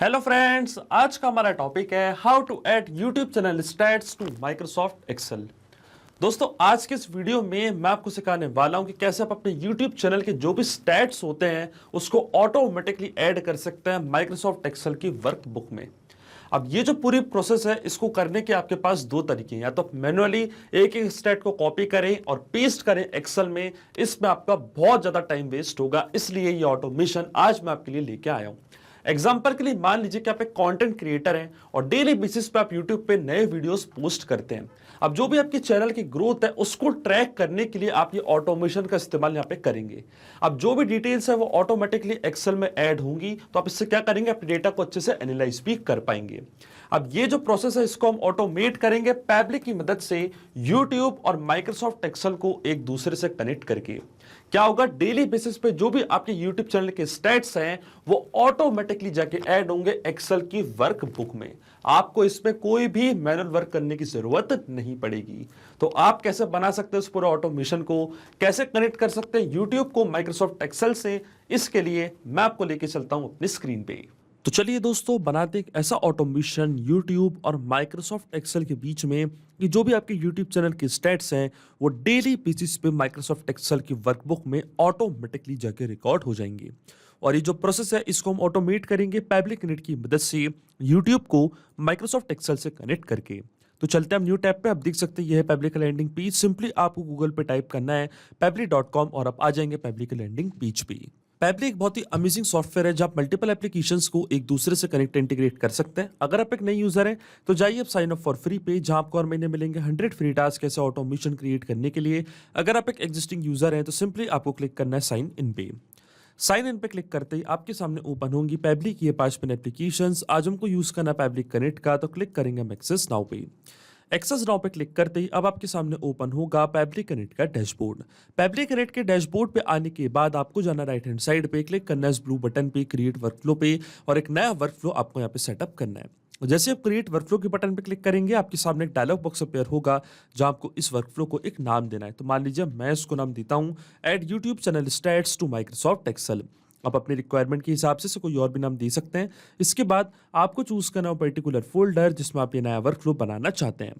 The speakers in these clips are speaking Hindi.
हेलो फ्रेंड्स, आज का हमारा टॉपिक है how to add YouTube channel stats to Microsoft Excel. दोस्तों, आज के इस वीडियो में मैं आपको सिखाने वाला हूं कि कैसे आप अपने यूट्यूब चैनल के जो भी स्टैट्स होते हैं उसको ऑटोमेटिकली ऐड कर सकते हैं माइक्रोसॉफ्ट एक्सेल की वर्कबुक में। अब ये जो पूरी प्रोसेस है, इसको करने के आपके पास दो तरीके हैं। या तो मैनुअली एक एक स्टैट को कॉपी करें और पेस्ट करें एक्सेल में, इसमें आपका बहुत ज्यादा टाइम वेस्ट होगा। इसलिए ये ऑटोमेशन आज मैं आपके लिए लेके आया हूं। एग्जाम्पल के लिए मान लीजिए कि आप एक कंटेंट क्रिएटर हैं और डेली बेसिस पे आप यूट्यूब पे नए वीडियोस पोस्ट करते हैं। अब जो भी आपकी चैनल की ग्रोथ है उसको ट्रैक करने के लिए आप ये ऑटोमेशन का इस्तेमाल यहाँ पे करेंगे। अब जो भी डिटेल्स है वो ऑटोमेटिकली एक्सेल में ऐड होंगी, तो आप इससे क्या करेंगे, अपने डेटा को अच्छे से एनालाइज भी कर पाएंगे। अब ये जो प्रोसेस है इसको हम ऑटोमेट करेंगे पैब्लिक की मदद से, यूट्यूब और माइक्रोसॉफ्ट एक्सेल को एक दूसरे से कनेक्ट करके। क्या होगा, डेली बेसिस पे जो भी आपके यूट्यूब चैनल के स्टैट्स हैं वो ऑटोमेटिकली जाके ऐड होंगे एक्सेल की वर्कबुक में। आपको इसमें कोई भी मैनुअल वर्क करने की जरूरत नहीं पड़ेगी। तो आप कैसे बना सकते हैं इस पूरे ऑटोमेशन को, कैसे कनेक्ट कर सकते हैं यूट्यूब को माइक्रोसॉफ्ट एक्सेल से, इसके लिए मैं आपको लेके चलता हूं अपनी स्क्रीन पे। तो चलिए दोस्तों, बनाते एक ऐसा ऑटोमेशन यूट्यूब और माइक्रोसॉफ्ट एक्सेल के बीच में कि जो भी आपके यूट्यूब चैनल के स्टैट्स हैं वो डेली बेसिस पे माइक्रोसॉफ्ट एक्सेल की वर्कबुक में ऑटोमेटिकली जाके रिकॉर्ड हो जाएंगे। और ये जो प्रोसेस है इसको हम ऑटोमेट करेंगे पैब्लिक कनेक्ट की मदद से, यूट्यूब को माइक्रोसॉफ्ट एक्सेल से कनेक्ट करके। तो चलते हैं हम न्यू टैब पे। आप देख सकते हैं ये है पैब्लिक लैंडिंग पेज। सिंपली आपको गूगल पे टाइप करना है pabbly.com और आप आ जाएंगे पैब्लिक लैंडिंग पेज पे। पैब्ली एक बहुत ही अमेजिंग सॉफ्टवेयर है जहां मल्टीपल एप्लीकेशंस को एक दूसरे से कनेक्ट इंटीग्रेट कर सकते हैं। अगर आप एक नए यूजर हैं तो जाइए आप साइन अप फॉर फ्री पे, जहां आपको हर महीने मिलेंगे 100 फ्री टास्क ऐसे ऑटोमेशन क्रिएट करने के लिए। अगर आप एक एग्जिस्टिंग यूजर हैं तो सिंपली आपको क्लिक करना है साइन इन पे। साइन इन पे क्लिक करते ही आपके सामने ओपन होंगी पैब्ली की ये 5 एप्लीकेशंस। आज हमको यूज करना पैब्ली कनेक्ट का, तो क्लिक करेंगे हम एक्सेस नाउ पे। एक्सेस नाउ पे क्लिक करते ही अब आपके सामने ओपन होगा पैब्ली कनेक्ट का डैशबोर्ड। पैब्ली कनेक्ट के डैशबोर्ड पे आने के बाद आपको जाना राइट हैंड साइड पे, क्लिक करना है इस ब्लू बटन पे क्रिएट वर्कफ्लो पे, और एक नया वर्कफ्लो आपको यहाँ पे सेटअप करना है। जैसे आप क्रिएट वर्कफ्लो के बटन पे क्लिक करेंगे आपके सामने एक डायलॉग बॉक्स अपेयर होगा जहां आपको इस वर्कफ्लो को एक नाम देना है। तो मान लीजिए मैं इसको नाम देता हूं add YouTube channel stats to Microsoft Excel. आप अपनी रिक्वायरमेंट के हिसाब से कोई और भी नाम दे सकते हैं। इसके बाद आपको चूज करना है पर्टिकुलर फोल्डर जिसमें आप ये नया वर्कफ्लो बनाना चाहते हैं।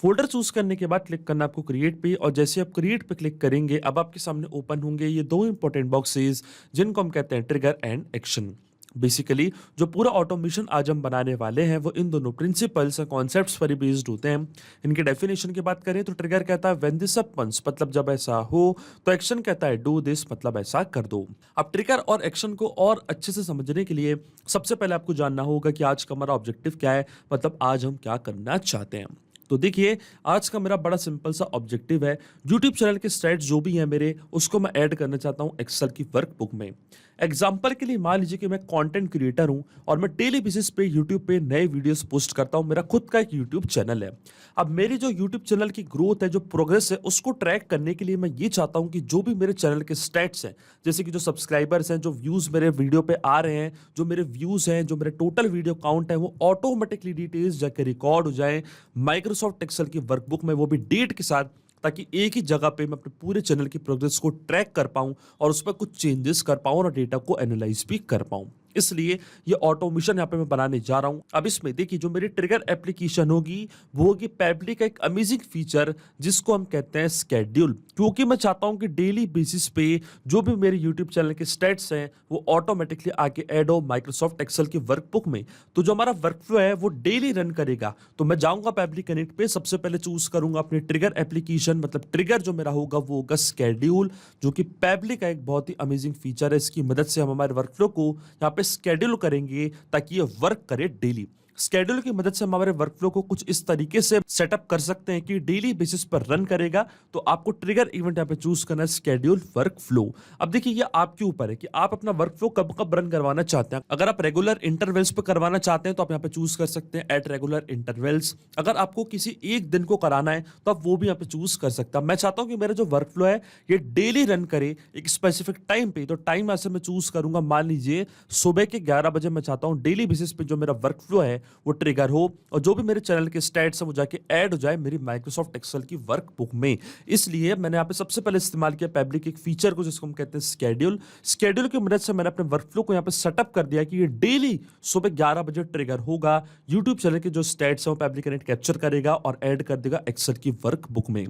फोल्डर चूज करने के बाद क्लिक करना आपको क्रिएट पे, और जैसे आप क्रिएट पे क्लिक करेंगे अब आपके सामने ओपन होंगे ये दो इंपॉर्टेंट बॉक्सेस जिनको हम कहते हैं ट्रिगर एंड एक्शन। बेसिकली जो पूरा ऑटोमेशन आज हम बनाने वाले हैं वो इन दोनों प्रिंसिपल्स और कॉन्सेप्ट्स पर ही बेस्ड होते हैं। इनके डेफिनेशन की बात करें तो ट्रिगर कहता है व्हेन दिस हैपेंस, मतलब जब ऐसा हो, तो एक्शन कहता है डू दिस, मतलब ऐसा कर दो। अब ट्रिगर और एक्शन को और अच्छे से समझने के लिए सबसे पहले आपको जानना होगा कि आज का हमारा ऑब्जेक्टिव क्या है, मतलब आज हम क्या करना चाहते हैं। तो देखिए, आज का मेरा बड़ा सिंपल सा ऑब्जेक्टिव है, यूट्यूब चैनल के स्टैट्स जो भी हैं मेरे, उसको मैं ऐड करना चाहता हूं एक्सेल की वर्कबुक में। एग्जाम्पल के लिए मान लीजिए कि मैं कंटेंट क्रिएटर हूं और मैं डेली बेसिस पे यूट्यूब पे नए वीडियोस पोस्ट करता हूं। मेरा खुद का एक यूट्यूब चैनल है। अब मेरी जो यूट्यूब चैनल की ग्रोथ है, जो प्रोग्रेस है, उसको ट्रैक करने के लिए मैं ये चाहता हूं कि जो भी मेरे चैनल के स्टैट्स हैं, जैसे कि जो सब्सक्राइबर्स हैं, जो व्यूज मेरे वीडियो पे आ रहे हैं, जो मेरे व्यूज हैं, जो मेरे टोटल वीडियो काउंट है, वो ऑटोमेटिकली डिटेल्स जाके रिकॉर्ड हो जाए माइक्रोसॉफ्ट एक्सेल की वर्कबुक में, वो भी डेट के साथ, ताकि एक ही जगह पे मैं अपने पूरे चैनल की प्रोग्रेस को ट्रैक कर पाऊं और उस पर कुछ चेंजेस कर पाऊं और डेटा को एनालाइज भी कर पाऊं। इसलिए ये ऑटोमेशन यहाँ पे मैं बनाने जा रहा हूं। अब इसमें देखिए जो मेरी ट्रिगर एप्लीकेशन होगी वो होगी पैब्ली का एक अमेजिंग फीचर जिसको हम कहते हैं स्केड्यूल, क्योंकि मैं चाहता हूं कि डेली बेसिस पे जो भी मेरे यूट्यूब चैनल के स्टैट्स हैं वो ऑटोमेटिकली आके ऐड हो माइक्रोसॉफ्ट एक्सेल की वर्कबुक में। तो जो हमारा वर्कफ्लो है वो डेली रन करेगा। तो मैं जाऊंगा पैब्ली कनेक्ट पे, सबसे पहले चूज करूंगा अपनी ट्रिगर एप्लीकेशन, मतलब ट्रिगर जो मेरा होगा वो होगा स्केड्यूल, जो कि पैब्ली का एक बहुत ही अमेजिंग फीचर है। इसकी मदद से हम हमारे वर्कफ्लो को यहाँ पे स्केड्यूल करेंगे ताकि ये वर्क करे डेली। स्केड्यूल की मदद से हम हमारे वर्कफ्लो को कुछ इस तरीके से सेटअप कर सकते हैं कि डेली बेसिस पर रन करेगा। तो आपको ट्रिगर इवेंट यहाँ पे चूज करना है स्केड्यूल वर्कफ्लो। अब देखिए ये आपके ऊपर है कि आप अपना वर्कफ्लो कब कब रन करवाना चाहते हैं। अगर आप रेगुलर इंटरवल्स पे करवाना चाहते हैं तो आप यहाँ पे चूज कर सकते हैं एट रेगुलर इंटरवल्स। अगर आपको किसी एक दिन को कराना है तो आप वो भी यहाँ पे चूज कर सकते हैं। मैं चाहता हूं कि मेरा जो वर्कफ्लो है ये डेली रन करे एक स्पेसिफिक टाइम पे। तो टाइम ऐसे मैं चूज करूंगा, मान लीजिए सुबह के 11 बजे मैं चाहता हूं डेली बेसिस पे जो मेरा वर्कफ्लो है वो ट्रिगर हो और जो भी मेरे चैनल के स्टैट्स है वो जाके ऐड हो जाए मेरी माइक्रोसॉफ्ट एक्सेल की वर्कबुक में। इसलिए मैंने यहाँ पे सबसे पहले इस्तेमाल किया पैब्लिक एक फीचर को जिसको हम कहते हैं स्केड्यूल की मदद से मैंने अपने वर्कफ्लो को यहाँ पे सेटअप कर दिया कि ये डेली सुबह 11 बजे ट्रिगर होगा, यूट्यूब चैनल के जो स्टैट्स हैं वो पैब्लिक कनेक्ट कैप्चर करेगा और ऐड कर देगा एक्सेल की वर्कबुक में।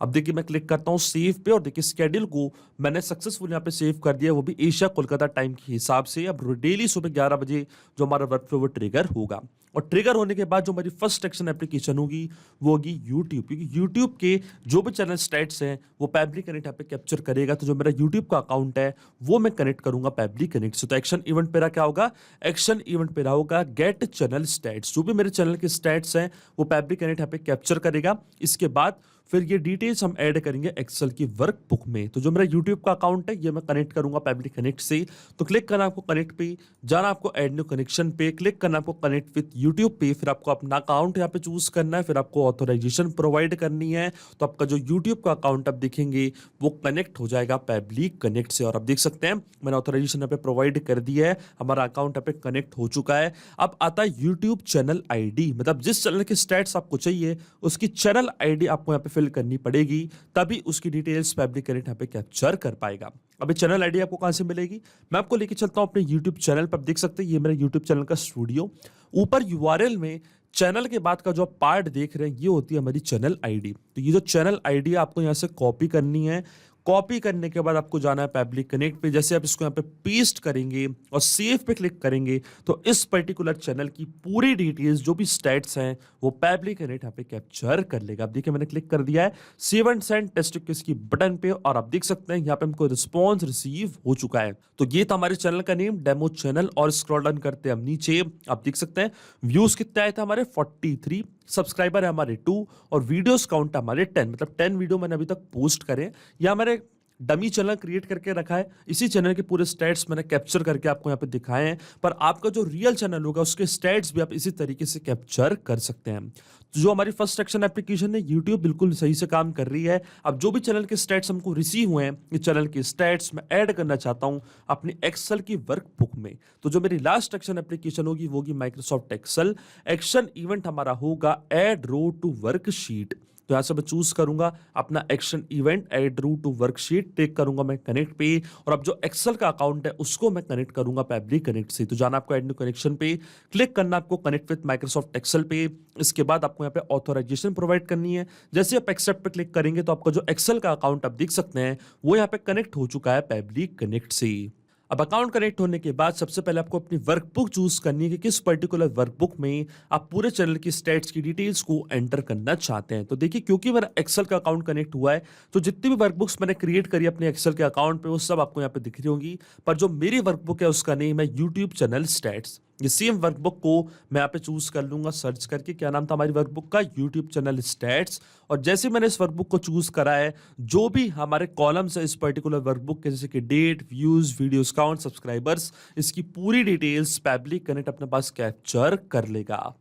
अब देखिए मैं क्लिक करता हूँ सेव पे और देखिए स्केड्यूल को मैंने सक्सेसफुल यहाँ पे सेव कर दिया, वो भी एशिया कोलकाता टाइम के हिसाब से। अब डेली सुबह 11 बजे जो हमारा वर्कफ्लो वो ट्रिगर होगा और ट्रिगर होने के बाद जो हमारी फर्स्ट एक्शन एप्लीकेशन होगी वो होगी यूट्यूब, क्योंकि यूट्यूब के जो भी चैनल स्टैट्स हैं वो पैब्लिक कनेक्ट यहाँ पे कैप्चर करेगा। तो जो मेरा यूट्यूब का अकाउंट है वो मैं कनेक्ट करूंगा पैब्लिक कनेक्ट से। तो एक्शन इवेंट पे क्या होगा, एक्शन इवेंट पे होगा गेट चैनल स्टैट्स। जो भी मेरे चैनल के स्टैट्स हैं वो पैब्लिक कनेक्ट यहाँ पे कैप्चर करेगा। इसके बाद फिर ये डिटेल्स हम ऐड करेंगे एक्सेल की वर्कबुक में। तो जो मेरा यूट्यूब का अकाउंट है ये मैं कनेक्ट करूंगा पैब्लिक कनेक्ट से। तो क्लिक करना आपको कनेक्ट पे, जाना आपको ऐड न्यू कनेक्शन पे, क्लिक करना आपको कनेक्ट विद यूट्यूब पे, फिर आपको अपना अकाउंट यहाँ पे चूज करना है, फिर आपको ऑथोराइजेशन प्रोवाइड करनी है। तो आपका जो यूट्यूब का अकाउंट आप देखेंगे वो कनेक्ट हो जाएगा पैब्लिक कनेक्ट से। और आप देख सकते हैं मैंने ऑथोराइजेशन यहाँ पे प्रोवाइड कर दिया है, हमारा अकाउंट यहाँ पे कनेक्ट हो चुका है। अब आता है यूट्यूब चैनल आईडी, मतलब जिस चैनल के स्टैट्स आपको चाहिए उसकी चैनल आईडी आपको यहाँ पे फिल करनी पड़ेगी, तभी उसकी डिटेल्स पैब्लिक कनेक्ट यहाँ पे कैप्चर कर पाएगा। अब ये चैनल आईडी आपको कहां से मिलेगी, मैं आपको लेके चलता हूं अपने YouTube चैनल पर। आप देख सकते हैं ये मेरा YouTube चैनल का स्टूडियो। ऊपर URL में चैनल के बाद का जो पार्ट देख रहे हैं ये होती है हमारी चैनल आईडी। तो ये जो चैनल आईडी है आपको यहां से कॉपी करनी है। कॉपी करने के बाद आपको जाना है पैब्लिक कनेक्ट पे। जैसे आप इसको यहाँ पे पेस्ट करेंगे और सेव पे क्लिक करेंगे तो इस पर्टिकुलर चैनल की पूरी डिटेल्स जो भी स्टैट्स हैं वो पैब्लिक कनेक्ट यहाँ पे कैप्चर कर लेगा। आप देखिए मैंने क्लिक कर दिया है सेव एंड सेंड टेस्ट की बटन पे और आप देख सकते हैं यहाँ पे हमको रिस्पॉन्स रिसीव हो चुका है। तो ये था हमारे चैनल का नेम डेमो चैनल। और स्क्रॉल डाउन करते हैं हम नीचे, आप देख सकते हैं व्यूज कितने आए थे हमारे 43, सब्सक्राइबर है हमारे 2 और वीडियोस काउंट है हमारे 10, मतलब 10 वीडियो मैंने अभी तक पोस्ट करे। या हमारे डमी चैनल क्रिएट करके रखा है, इसी चैनल के पूरे स्टैट्स मैंने कैप्चर करके आपको यहाँ पे दिखाए हैं। पर आपका जो रियल चैनल होगा उसके स्टैट्स भी आप इसी तरीके से कैप्चर कर सकते हैं। तो जो हमारी फर्स्ट एक्शन एप्लीकेशन है यूट्यूब बिल्कुल सही से काम कर रही है। अब जो भी चैनल के स्टैट्स हमको रिसीव हुए हैं ये चैनल के स्टैट्स मैं ऐड करना चाहता हूं अपनी एक्सेल की वर्कबुक में। तो जो मेरी लास्ट एक्शन एप्लीकेशन होगी वो होगी माइक्रोसॉफ्ट एक्सेल। एक्शन इवेंट हमारा होगा ऐड रो टू वर्कशीट। तो यहां से मैं चूज करूंगा अपना एक्शन इवेंट ऐड रू टू वर्कशीट, टेक करूंगा मैं कनेक्ट पे और अब जो एक्सेल का अकाउंट है उसको मैं कनेक्ट करूंगा पैब्लिक कनेक्ट से। तो जाना आपको ऐड न्यू कनेक्शन पे, क्लिक करना आपको कनेक्ट विद माइक्रोसॉफ्ट एक्सेल पे। इसके बाद आपको यहाँ पे ऑथोराइजेशन प्रोवाइड करनी है। जैसे आप एक्सेप्ट पे क्लिक करेंगे तो आपका जो एक्सेल का अकाउंट आप देख सकते हैं वो यहाँ पे कनेक्ट हो चुका है पैब्लिक कनेक्ट से। अब अकाउंट कनेक्ट होने के बाद सबसे पहले आपको अपनी वर्कबुक चूज करनी है कि किस पर्टिकुलर वर्कबुक में आप पूरे चैनल की स्टैट्स की डिटेल्स को एंटर करना चाहते हैं। तो देखिए क्योंकि मेरा एक्सेल का अकाउंट कनेक्ट हुआ है तो जितनी भी वर्कबुक्स मैंने क्रिएट करी अपने एक्सेल के अकाउंट पे वो सब आपको यहाँ पे दिख रही होंगी। पर जो मेरी वर्कबुक है उसका नेम है यूट्यूब चैनल स्टैट्स। ये सेम वर्कबुक को मैं यहाँ पे चूज कर लूंगा सर्च करके, क्या नाम था हमारी वर्कबुक का, यूट्यूब चैनल स्टैट्स। और जैसे मैंने इस वर्कबुक को चूज करा है जो भी हमारे कॉलम्स है इस पर्टिकुलर वर्कबुक के, जैसे कि date, views, videos count, subscribers, इसकी पूरी डिटेल्स पैब्लिक कनेक्ट अपने पास कैप्चर कर लेगा।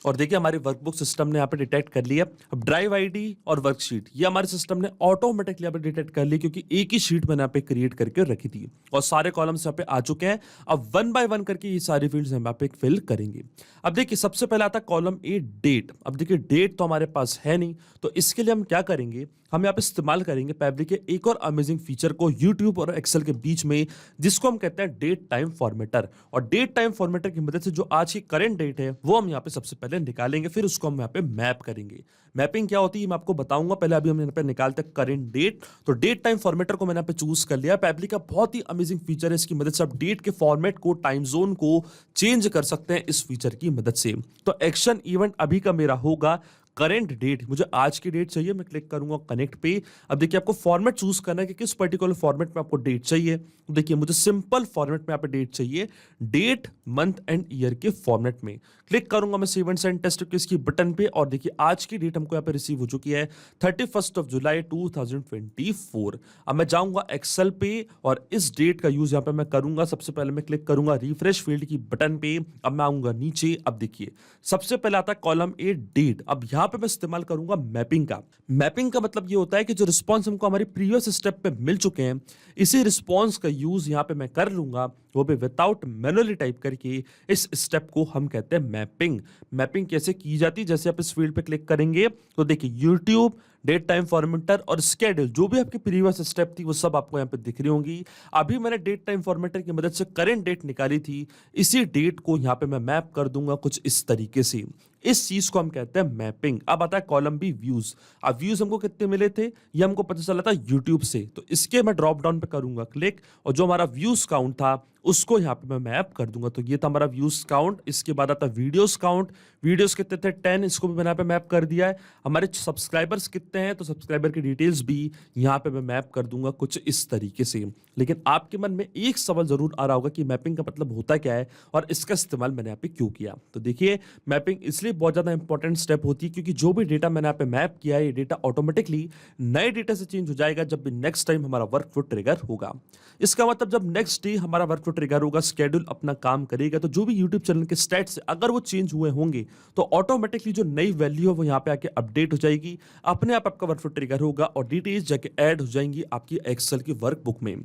और देखिए हमारी वर्कबुक सिस्टम ने यहाँ पे डिटेक्ट कर लिया। अब ड्राइव आईडी और वर्कशीट ये हमारे सिस्टम ने ऑटोमेटिकली यहाँ पे डिटेक्ट कर ली क्योंकि एक ही शीट मैंने यहाँ पे क्रिएट करके रखी थी और सारे कॉलम्स यहाँ पे आ चुके हैं। अब 1 बाय 1 करके ये सारी फील्ड्स हम यहाँ पे फिल करेंगे। अब देखिए सबसे पहले आता कॉलम ए डेट। अब देखिए डेट तो हमारे पास है नहीं तो इसके लिए हम क्या करेंगे, हम यहाँ पे इस्तेमाल करेंगे पैब्लिक के एक और अमेजिंग फीचर को यूट्यूब और एक्सेल के बीच में, जिसको हम कहते हैं डेट टाइम फॉर्मेटर। और डेट टाइम फॉर्मेटर की मदद से जो आज की करंट डेट है वो हम यहाँ पे सबसे पहले निकालेंगे, फिर उसको हम यहाँ पे मैप करेंगे। मैपिंग क्या होती है मैं आपको बताऊंगा, पहले अभी हम यहाँ पे निकालते हैं करंट डेट। तो डेट टाइम फॉर्मेटर को मैंने यहाँ पे चूज कर लिया। पैब्लिक का बहुत ही अमेजिंग फीचर है, इसकी मदद से आप डेट के फॉर्मेट को, टाइम जोन को चेंज कर सकते हैं इस फीचर की मदद से। तो एक्शन इवेंट अभी का मेरा होगा करंट डेट, मुझे आज की डेट चाहिए, मैं क्लिक करूंगा कनेक्ट पे। अब देखिए आपको फॉर्मेट चूज करना है कि किस पर्टिकुलर फॉर्मेट में आपको डेट चाहिए। तो देखिए मुझे सिंपल फॉर्मेट में यहाँ पे डेट चाहिए, डेट, मंथ एंड ईयर के फॉर्मेट में। क्लिक करूंगा मैं सेव एंड सेंड टेस्ट की बटन पे और देखिए आज की डेट हमको यहाँ पे रिसीव हो चुकी है 31 जुलाई 2024। अब मैं जाऊंगा एक्सेल पे और इस डेट का यूज यहाँ पे मैं करूंगा। सबसे पहले मैं क्लिक करूंगा रिफ्रेश फील्ड की बटन पे। अब मैं आऊंगा नीचे, अब देखिए सबसे पहले आता है कॉलम ए डेट। अब यहाँ पे मैं इस्तेमाल करूंगा मैपिंग का। मैपिंग का मतलब ये होता है कि जो रिस्पॉन्स हमको हमारी प्रीवियस स्टेप पे मिल चुके हैं, इसी रिस्पॉन्स का यूज यहाँ पे मैं कर लूंगा, वो भी विदाउट मैनुअली टाइप करके। इस स्टेप को हम कहते हैं मैपिंग। मैपिंग कैसे की जाती है, जैसे आप इस फील्ड पे क्लिक करेंगे तो देखिए यूट्यूब, डेट टाइम फॉर्मेटर और स्केड्यूल, जो भी आपकी प्रीवियस स्टेप थी वो सब आपको यहाँ पे दिख रही होंगी। अभी मैंने डेट टाइम फॉर्मेटर की मदद से करंट डेट निकाली थी, इसी डेट को यहाँ पे मैं मैप कर दूंगा कुछ इस तरीके से। इस चीज को हम कहते हैं मैपिंग। अब आता है कॉलम बी, व्यूज। अब व्यूज हमको कितने मिले थे ये हमको पता चला था यूट्यूब से, तो इसके मैं ड्रॉप डाउन पे करूंगा क्लिक, और जो हमारा व्यूज काउंट था उसको यहाँ पे मैं मैप कर दूंगा। तो ये था हमारा व्यूज काउंट। इसके बाद आता वीडियोस काउंट। वीडियोस कितने थे 10, इसको भी मैंने यहाँ पे मैप कर दिया है। हमारे सब्सक्राइबर्स कितने हैं, तो सब्सक्राइबर की डिटेल्स भी यहाँ पे मैं मैप कर दूंगा कुछ इस तरीके से। लेकिन आपके मन में एक सवाल जरूर आ रहा होगा कि मैपिंग का मतलब होता क्या है और इसका इस्तेमाल मैंने यहाँ पे क्यों किया। तो देखिए, मैपिंग इसलिए बहुत ज्यादा इंपॉर्टेंट स्टेप होती है क्योंकि जो भी डेटा मैंने यहाँ पे मैप किया है, ये डेटा ऑटोमेटिकली नए डेटा से चेंज हो जाएगा जब भी नेक्स्ट टाइम हमारा वर्क फ्लो ट्रिगर होगा। इसका मतलब जब नेक्स्ट डे हमारा वर्क फ्लो ट्रिगर होगा, शेड्यूल अपना काम करेगा, तो जो भी यूट्यूब चैनल के स्टैट्स अगर वो चेंज हुए होंगे तो ऑटोमेटिकली जो नई वैल्यू है वो यहाँ पे आके अपडेट हो जाएगी, अपने आप आपका वर्क फ्लो ट्रिगर होगा और डिटेल्स जाके ऐड हो जाएंगी आपकी एक्सेल की वर्कबुक में।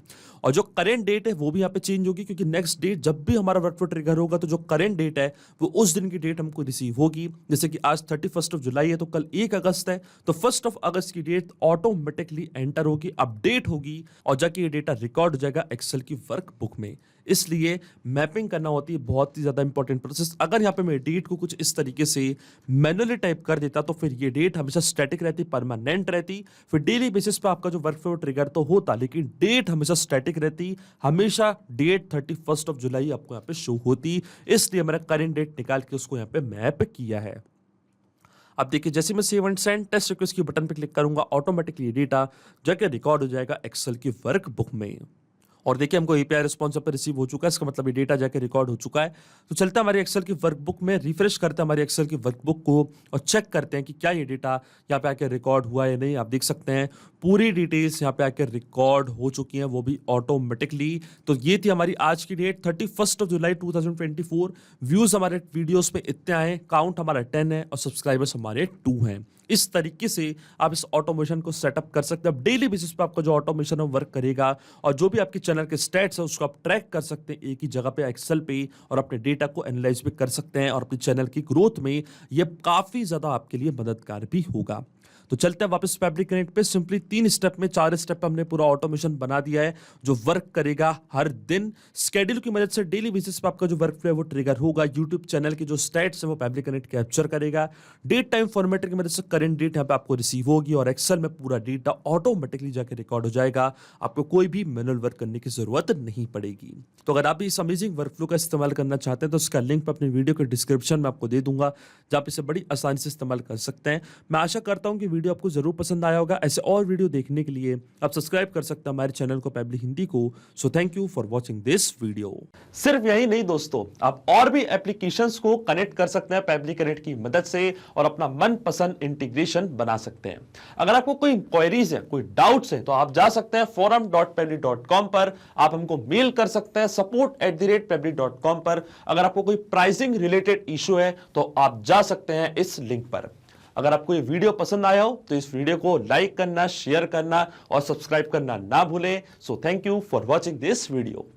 और जो करेंट डेट है वो भी यहाँ पे चेंज होगी क्योंकि नेक्स्ट डेट जब भी हमारा वर्क फ्लो ट्रिगर होगा तो जो करेंट डेट है वो उस दिन की डेट हमको रिसीव होगी। जैसे कि आज 31 जुलाई है तो कल 1 अगस्त है, तो 1 अगस्त की डेट ऑटोमेटिकली एंटर होगी, अपडेट होगी और जाके ये डेटा रिकॉर्ड हो जाएगा एक्सेल की वर्कबुक में। इसलिए मैपिंग करना होती है बहुत ही ज्यादा इंपॉर्टेंट प्रोसेस। अगर यहाँ पे मैं डेट को कुछ इस तरीके से मैनुअली टाइप कर देता तो फिर ये डेट हमेशा स्टैटिक रहती, परमानेंट रहती। फिर डेली बेसिस पे आपका जो वर्क फ्लो ट्रिगर तो होता, लेकिन डेट हमेशा स्टैटिक रहती, हमेशा डेट 31 जुलाई आपको यहाँ पे शो होती। इसलिए मैंने करंट डेट निकाल के उसको यहाँ पे मैप किया है। अब देखिए, जैसे मैं save and send test request की बटन पे क्लिक करूंगा, ऑटोमेटिकली डेटा जाके रिकॉर्ड हो जाएगा एक्सेल की वर्कबुक में। और देखिए, हमको एपीआई रिस्पॉन्स पे रिसीव हो चुका है, इसका मतलब ये डेटा जाके रिकॉर्ड हो चुका है। तो चलते हैं हमारी एक्सेल की वर्कबुक में, रिफ्रेश करते हैं हमारी एक्सेल की वर्कबुक को और चेक करते हैं कि क्या ये डेटा यहाँ पे आके रिकॉर्ड हुआ है या नहीं। आप देख सकते हैं पूरी डिटेल्स यहाँ पे आके रिकॉर्ड हो चुकी हैं, वो भी ऑटोमेटिकली। तो ये थी हमारी आज की डेट 31 जुलाई 2024। व्यूज हमारे वीडियोस में इतने आए, काउंट हमारा 10 है और सब्सक्राइबर्स हमारे 2 हैं। इस तरीके से आप इस ऑटोमेशन को सेटअप कर सकते हैं। डेली बेसिस पे आपका जो ऑटोमेशन है वर्क करेगा और जो भी आपके चैनल के स्टैट्स है उसको आप ट्रैक कर सकते हैं एक ही जगह पे एक्सेल पे, और अपने डेटा को एनालाइज भी कर सकते हैं और अपने चैनल की ग्रोथ में ये काफी ज्यादा आपके लिए मददगार भी होगा। तो चलते हैं वापस फैब्रिक कनेक्ट पे। सिंपली 3 स्टेप में 4 स्टेप पे हमने पूरा ऑटोमेशन बना दिया है जो वर्क करेगा हर दिन। शेड्यूल की मदद से डेली बेसिस पे आपका जो वर्क फ्लो है वो ट्रिगर होगा। यूट्यूब चैनल के जो स्टैट्स है वो फैब्रिक कनेक्ट कैप्चर करेगा। डेट टाइम फॉर्मेटर की मदद से करंट डेट यहाँ पे आपको रिसीव होगी और एक्सेल में पूरा डेटा ऑटोमेटिकली जाके रिकॉर्ड हो जाएगा। आपको कोई भी मैनुअल वर्क करने की जरूरत नहीं पड़ेगी। तो अगर आप इस अमेजिंग वर्कफ्लो का इस्तेमाल करना चाहते हैं तो उसका लिंक मैं अपने वीडियो के डिस्क्रिप्शन में आपको दे दूंगा, जहां आप इसे बड़ी आसानी से इस्तेमाल कर सकते हैं। मैं आशा करता हूं कि वीडियो आपको जरूर पसंद आया होगा। ऐसे और वीडियो देखने के लिए आप सब्सक्राइब कर सकते हैं हमारे चैनल को, पैबली हिंदी को। So thank you for watching this video. सिर्फ यही नहीं दोस्तों, आप और भी एप्लीकेशंस को कनेक्ट कर सकते हैं पैबली कनेक्ट की मदद से और अपना मनपसंद इंटीग्रेशन बना सकते हैं। अगर आपको कोई क्वेरीज है, कोई डाउट्स है, तो आप जा सकते हैं forum.pebly.com पर। आप हमको मेल कर सकते हैं support@pebly.com पर। अगर आपको कोई प्राइसिंग रिलेटेड इशू है तो आप जा सकते हैं इस लिंक पर। अगर आपको ये वीडियो पसंद आया हो तो इस वीडियो को लाइक करना, शेयर करना और सब्सक्राइब करना ना भूलें। So thank you for watching this video.